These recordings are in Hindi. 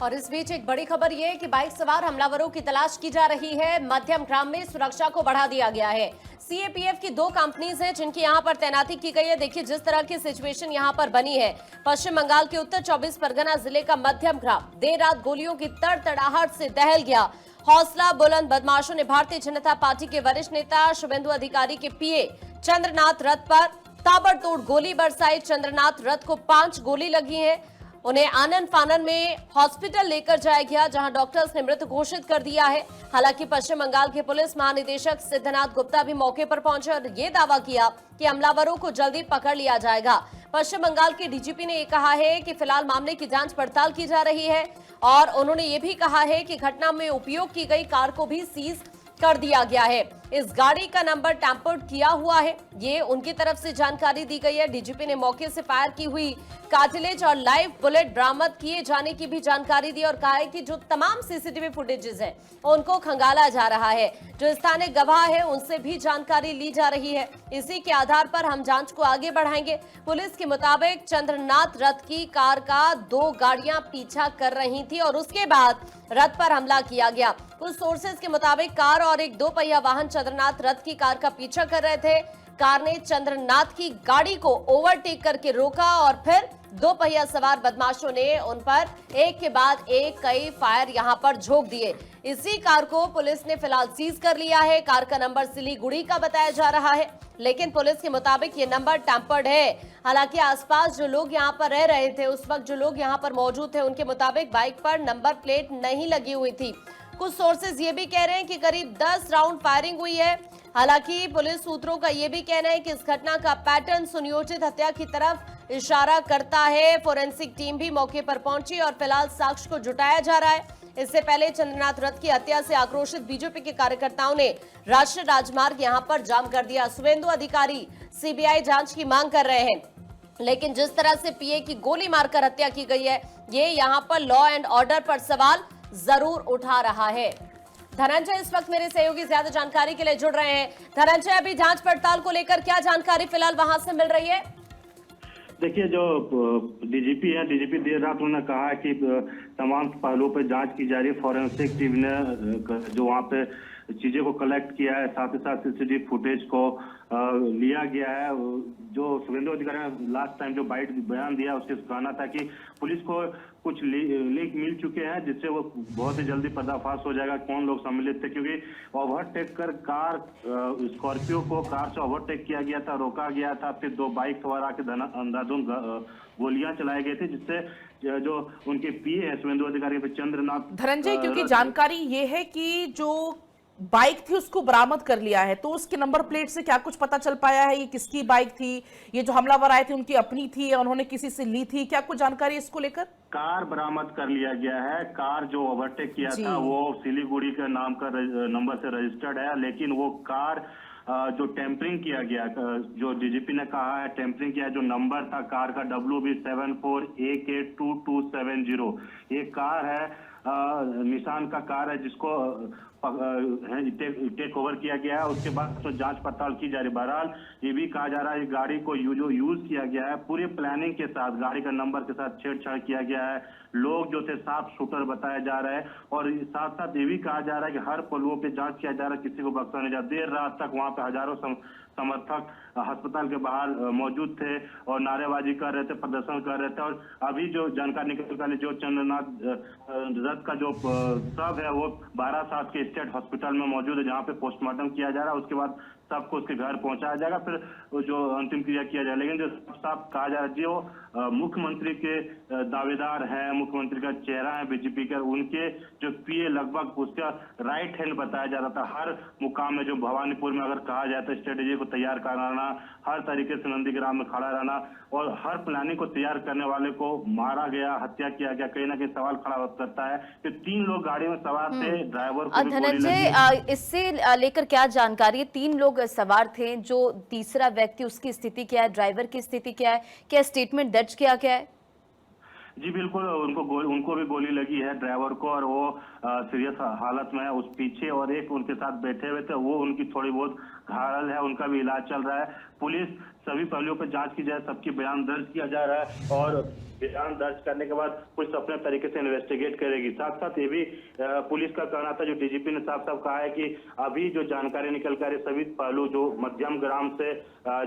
और इस बीच एक बड़ी खबर यह है कि बाइक सवार हमलावरों की तलाश की जा रही है। मध्यम ग्राम में सुरक्षा को बढ़ा दिया गया है। सीएपीएफ की 2 कंपनीज हैं जिनकी यहां पर तैनाती की गई है। देखिए जिस तरह की सिचुएशन यहां पर बनी है। पश्चिम बंगाल के उत्तर 24 परगना जिले का मध्यम ग्राम देर रात गोलियों की तड़तड़ाहट से दहल गया। हौसला बुलंद बदमाशों ने भारतीय जनता पार्टी के वरिष्ठ नेता शुभेंदु अधिकारी के पीए चंद्रनाथ रथ पर ताबड़तोड़ गोली बरसाई। चंद्रनाथ रथ को 5 गोली लगी है। उन्हें आनन फानन में हॉस्पिटल लेकर जाया गया, जहां डॉक्टर्स ने मृत घोषित कर दिया है। हालांकि पश्चिम बंगाल के पुलिस महानिदेशक सिद्धनाथ गुप्ता भी मौके पर पहुंचे और ये दावा किया कि हमलावरों को जल्दी पकड़ लिया जाएगा। पश्चिम बंगाल के डीजीपी ने कहा है कि फिलहाल मामले की जांच पड़ताल की जा रही है और उन्होंने ये भी कहा है कि घटना में उपयोग की गई कार को भी सीज कर दिया गया है। इस गाड़ी का नंबर टैंपर्ड किया हुआ है, ये उनकी तरफ से जानकारी दी गई है। डीजीपी ने मौके से फायर की हुई कार्टिलेज और लाइव बुलेट बरामद किए जाने की भी जानकारी दी और कहा है कि जो तमाम सीसीटीवी फुटेजेस हैं उनको खंगाला जा रहा है। जो स्थानीय गवाह है उनसे भी जानकारी ली जा रही है। इसी के आधार पर हम जांच को आगे बढ़ाएंगे। पुलिस के मुताबिक चंद्रनाथ रथ की कार का 2 गाड़ियां पीछा कर रही थी और उसके बाद रथ पर हमला किया गया। कुछ सोर्सेज के मुताबिक कार और एक 2 पहिया वाहन चंद्रनाथ रथ की कार का पीछा कर रहे थे। कार ने चंद्रनाथ की गाड़ी को ओवरटेक करके रोका और फिर 2 पहिया सवार बदमाशों ने उन पर एक के बाद एक कई फायर यहां पर झोंक दिए। इसी कार को पुलिस ने फिलहाल सीज कर लिया है। कार का नंबर सिलीगुड़ी का बताया जा रहा है, लेकिन पुलिस के मुताबिक ये नंबर टैंपर्ड है। हालांकि आसपास जो लोग यहां पर रह रहे थे, उस वक्त जो लोग यहां पर मौजूद थे, उनके मुताबिक बाइक पर नंबर प्लेट नहीं लगी हुई थी। कुछ सोर्सेज ये भी कह रहे हैं कि करीब 10 राउंड फायरिंग हुई है। हालांकि पुलिस सूत्रों का यह भी कहना है कि इस घटना का पैटर्न सुनियोजित हत्या की तरफ इशारा करता है। फोरेंसिक टीम भी मौके पर पहुंची और फिलहाल साक्ष्य को जुटाया जा रहा है। इससे पहले चंद्रनाथ रथ की हत्या से आक्रोशित बीजेपी के कार्यकर्ताओं ने राष्ट्रीय राजमार्ग यहां पर जाम कर दिया। शुभेंदु अधिकारी सीबीआई जांच की मांग कर रहे हैं, लेकिन जिस तरह से पीए की गोली मारकर हत्या की गई है, ये यहां पर लॉ एंड ऑर्डर पर सवाल जरूर उठा रहा है। धनंजय इस वक्त मेरे सहयोगी ज्यादा जानकारी के लिए जुड़ रहे हैं। धनंजय, अभी जांच पड़ताल को लेकर क्या जानकारी फिलहाल वहां से मिल रही है? देखिए, जो डीजीपी है, डीजीपी देर रात उन्होंने कहा है कि तमाम पहलुओं पर जांच की जा रही है। फॉरेंसिक टीम ने जो वहां पे चीजें को कलेक्ट किया है, साथ ही साथ सीसीटीवी फुटेज को लिया गया है। जो शुभेंदु अधिकारी ने लास्ट टाइम जो बयान दिया, उसके कहना था कि पुलिस को कुछ लिंक मिल चुके हैं जिससे वो बहुत ही जल्दी पर्दाफाश हो जाएगा कौन लोग सम्मिलित थे, क्योंकि ओवरटेक कर कार स्कॉर्पियो को कार से ओवरटेक किया गया था, रोका गया था। फिर 2 बाइक सवार आके अंधाधुंध गोलियां चलाई गई थी, जिससे जो उनके पीए है शुभेंदु अधिकारी पे चंद्रनाथ। धनंजय, क्योंकि जानकारी ये है कि जो बाइक थी उसको बरामद कर लिया है, तो उसके नंबर प्लेट से क्या कुछ पता चल पाया है? ये किसकी बाइक थी? ये जो हमलावर आए थे उनकी अपनी थी या उन्होंने किसी से ली थी? क्या कुछ जानकारी इसको लेकर? कार बरामद कर लिया गया है। कार जो ओवरटेक किया था वो सिलीगुड़ी के नाम का नंबर से रजिस्टर्ड है, लेकिन वो कार जो टेम्परिंग किया गया, जो डीजीपी ने कहा है टेम्परिंग किया, जो नंबर था कार का WB74AK2270, ये कार है निशान का कार है, जिसको टेक ओवर किया गया है। उसके बाद तो जांच पड़ताल की जा रही है। बहरहाल ये भी कहा जा रहा है गाड़ी को जो यूज किया गया है पूरे प्लानिंग के साथ, गाड़ी का नंबर के साथ छेड़छाड़ किया गया है। लोग जो थे साफ शूटर बताया जा रहा है और साथ साथ ये भी कहा जा रहा है कि हर पहलुओं पे जांच किया जा रहा है, किसी को बख्शा नहीं जा। देर रात तक वहां पे हजारों समर्थक अस्पताल के बाहर मौजूद थे और नारेबाजी कर रहे थे, प्रदर्शन कर रहे थे। और अभी जो जानकारी निकल, जो चंद्रनाथ रथ का जो शव है वो बारासात के स्टेट हॉस्पिटल में मौजूद है, जहां पे पोस्टमार्टम किया जा रहा है। उसके बाद सबको उसके घर पहुंचाया जाएगा, फिर जो अंतिम क्रिया किया जाएगा। लेकिन जो साफ कहा जा रहा है, जो मुख्यमंत्री के दावेदार हैं, मुख्यमंत्री का चेहरा है बीजेपी का, उनके जो पीए लगभग उसका राइट हैंड बताया जा रहा था। हर मुकाम में जो भवानीपुर में अगर कहा जाए तो स्ट्रेटेजी को तैयार कराना, हर तरीके से नंदीग्राम में खड़ा रहना और हर प्लानिंग को तैयार करने वाले को मारा गया, हत्या किया गया। कहीं ना कहीं सवाल खड़ा करता है कि 3 लोग गाड़ी में सवार थे, ड्राइवर को भी गोली लगी। इससे लेकर क्या जानकारी है? 3 लोग सवार थे, जो तीसरा व्यक्ति उसकी स्थिति क्या है, ड्राइवर की स्थिति क्या है, क्या स्टेटमेंट दर्ज किया गया है? जी बिल्कुल, उनको भी गोली लगी है, ड्राइवर को, और वो सीरियस हालत में है। उस पीछे और एक उनके साथ बैठे हुए थे, वो उनकी थोड़ी बहुत घायल है, उनका भी इलाज चल रहा है। पुलिस सभी पहलुओं पर जांच की जाए, सबकी बयान दर्ज किया जा रहा है और बयान दर्ज करने के बाद पुलिस अपने तरीके से इन्वेस्टिगेट करेगी। साथ साथ ये भी पुलिस का कहना था, जो डीजीपी ने साफ साफ कहा है कि अभी जो जानकारी निकल कर सभी पहलू जो मध्यम ग्राम से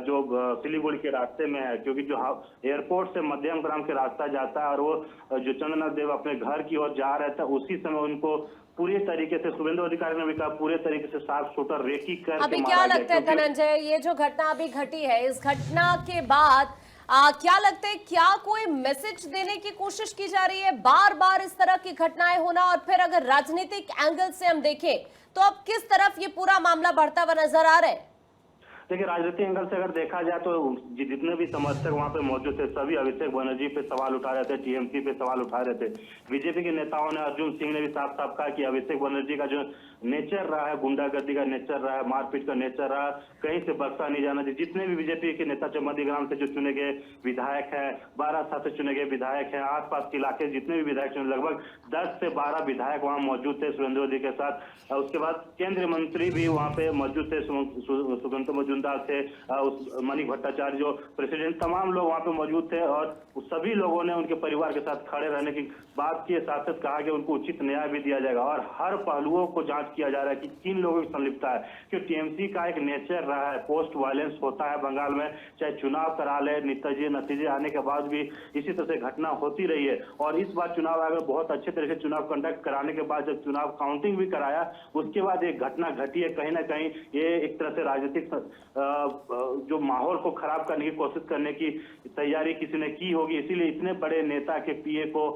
जो सिलीगुड़ी के रास्ते में है, क्योंकि जो एयरपोर्ट से मध्यम ग्राम के रास्ता जाता है और वो जो चंद्रनाथ देव अपने घर की ओर जा रहे थे, उसी समय उनको पूरे तरीके से शुभेंदु अधिकारी ने भी कहा पूरे तरीके से साफ शूटर रेकी कर अभी क्या लगता है धनंजय, ये जो घटना अभी घटी है, इस घटना के बाद क्या लगता है, क्या कोई मैसेज देने की कोशिश की जा रही है? बार बार इस तरह की घटनाएं होना, और फिर अगर राजनीतिक एंगल से हम देखें तो अब किस तरफ ये पूरा मामला बढ़ता हुआ नजर आ रहा है? देखिए, राजनीतिक एंगल से अगर देखा जाए तो जितने भी समर्थक वहां पे मौजूद थे, सभी अभिषेक बनर्जी पे सवाल उठा रहे थे, टीएमसी पे सवाल उठा रहे थे। बीजेपी के नेताओं ने, अर्जुन सिंह ने भी साफ साफ कहा कि अभिषेक बनर्जी का जो नेचर रहा है, गुंडागर्दी का नेचर रहा है, मारपीट का नेचर रहा, कहीं से बख्शा नहीं जाना चाहिए। जितने भी बीजेपी के नेता मध्यग्राम से जो चुने गए विधायक है, बारासा से चुने गए विधायक है, आसपास के इलाके जितने भी विधायक चुने, लगभग 10 से 12 विधायक वहां मौजूद थे शुभेंदु अधिकारी के साथ। उसके बाद केंद्रीय मंत्री भी वहां पे मौजूद थे, सुगंतो मजूमदार थे, मणि भट्टाचार्य जो प्रेसिडेंट, तमाम लोग वहां पे मौजूद थे और सभी लोगों ने उनके परिवार के साथ खड़े रहने की बात की। साथ साथ कहा कि उनको उचित न्याय भी दिया जाएगा और हर पहलुओं को जांच किया जा रहा है कि किन लोगों की संलिप्तता है। क्योंकि टीएमसी का एक नेचर रहा है, पोस्ट वायलेंस होता है बंगाल में, चाहे चुनाव करा ले, नतीजे आने के बाद भी इसी तरह से घटना होती रही है। और इस बार चुनाव आयोग ने बहुत अच्छे तरीके से चुनाव कंडक्ट कराने के बाद जब चुनाव काउंटिंग भी कराया, उसके बाद एक घटना घटी है। कहीं ना कहीं ये एक तरह से राजनीतिक जो माहौल को खराब करने की कोशिश करने की तैयारी किसी ने की होगी, इसीलिए इतने बड़े नेता के पीए को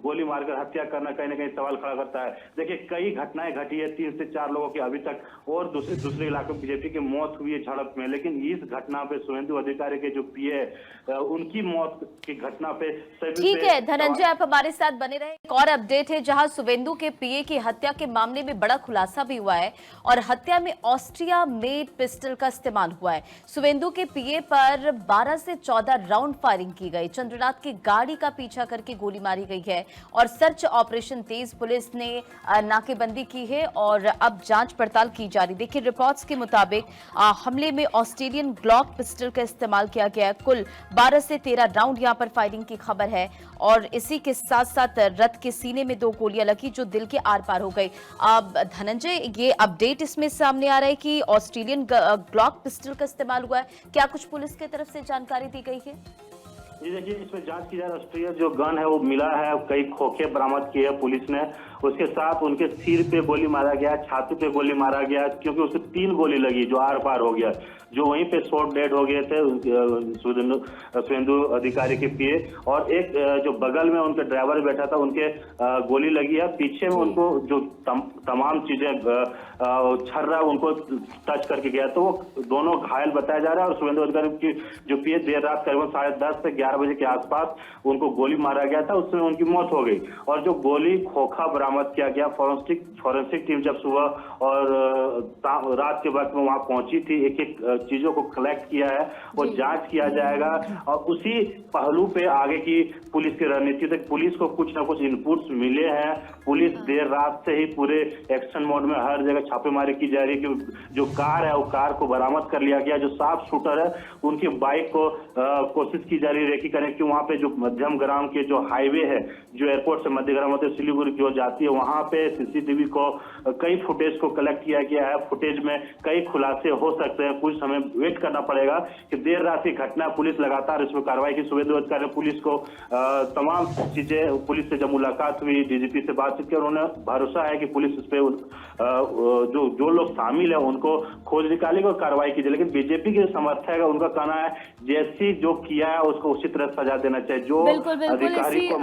गोली मारकर हत्या करना कहीं ना कहीं सवाल खड़ा करता है। देखिए, कई घटनाएं घटी है, 3 से 4 लोगों की अभी तक और दूसरे इलाकों में बीजेपी की मौत हुई है झड़प में, लेकिन इस घटना पे शुभेंदु अधिकारी के जो पीए उनकी मौत की घटना पे ठीक है धनंजय, आप हमारे साथ बने रहे। एक और अपडेट है जहां शुभेंदु के पीए की हत्या के मामले में बड़ा खुलासा भी हुआ है और हत्या में ऑस्ट्रिया मेड पिस्टल का इस्तेमाल हुआ है। शुभेंदु के पीए पर 12 से 14 राउंड फायरिंग की गई, चंद्रनाथ की गाड़ी का पीछा करके गोली मारी गई है और सर्च ऑपरेशन तेज, पुलिस ने नाकेबंदी की है और अब जांच पड़ताल की जा रही। देखिए, रिपोर्ट्स के मुताबिक हमले में ऑस्ट्रेलियन ग्लॉक पिस्टल का इस्तेमाल किया गया है। कुल 12 से 13 राउंड यहां पर फायरिंग की खबर है और इसी के साथ साथ रथ के सीने में 2 गोलियां लगी जो दिल के आर पार हो गई। अब धनंजय, ये अपडेट इसमें सामने आ रहा है कि ऑस्ट्रेलियन ग्लॉक पिस्टल का इस्तेमाल हुआ है, क्या कुछ पुलिस की तरफ से जानकारी दी गई है? जी देखिए, इसमें जांच की जा रही है। ऑस्ट्रिया जो गन है वो मिला है, कई खोखे बरामद किए हैं पुलिस ने। उसके साथ उनके सिर पे गोली मारा गया, छाती पे गोली मारा गया, क्योंकि उसे 3 गोली लगी जो आर पार हो गया, जो वहीं पे शॉट डेड हो गए थे शुभेंदु अधिकारी के पीए। और एक जो बगल में उनके ड्राइवर बैठा था, उनके गोली लगी है पीछे में, उनको जो तमाम चीजें छर्रा उनको टच करके गया, तो वो दोनों घायल बताया जा रहा है। और शुभेंदु अधिकारी की जो पीए देर रात करीबन 10:30 से 11 बजे के आसपास उनको गोली मारा गया था, उसमें उनकी मौत हो गई। और जो गोली खोखा बरामद किया गया, फॉरेंसिक टीम जब सुबह और रात के वक्त में वहां पहुंची थी, एक एक चीजों को कलेक्ट किया है, वो जांच किया जाएगा और उसी पहलू पे आगे की पुलिस की रणनीति तक पुलिस को कुछ ना कुछ इनपुट्स मिले हैं। पुलिस देर रात से ही पूरे एक्शन मोड में हर जगह छापेमारी की जा रही है कि जो कार है वो कार को बरामद कर लिया गया। जो साफ शूटर है उनकी बाइक को कोशिश की जा रही है रेकी करने की। वहां पे जो मध्यम ग्राम के जो हाईवे है, जो एयरपोर्ट से मध्यग्राम होते सिलीगुड़ी की ओर जाती है, वहां पे सीसीटीवी को कई फुटेज को कलेक्ट किया गया है। फुटेज में कई खुलासे हो सकते हैं, कुछ समय वेट करना पड़ेगा कि देर रात की घटना, पुलिस लगातार इसमें कार्रवाई की। शुभेंदु अधिकारी ने पुलिस को तमाम चीजें, पुलिस से जब मुलाकात हुई, डीजीपी से बातचीत की, उन्होंने भरोसा है कि पुलिस इस पे जो लोग शामिल है उनको खोज निकालेगी और कार्रवाई की जाए। लेकिन बीजेपी के समर्थक है, उनका कहना है जैसी जो किया है उसको उसी तरह सजा देना चाहिए। जो अधिकारी को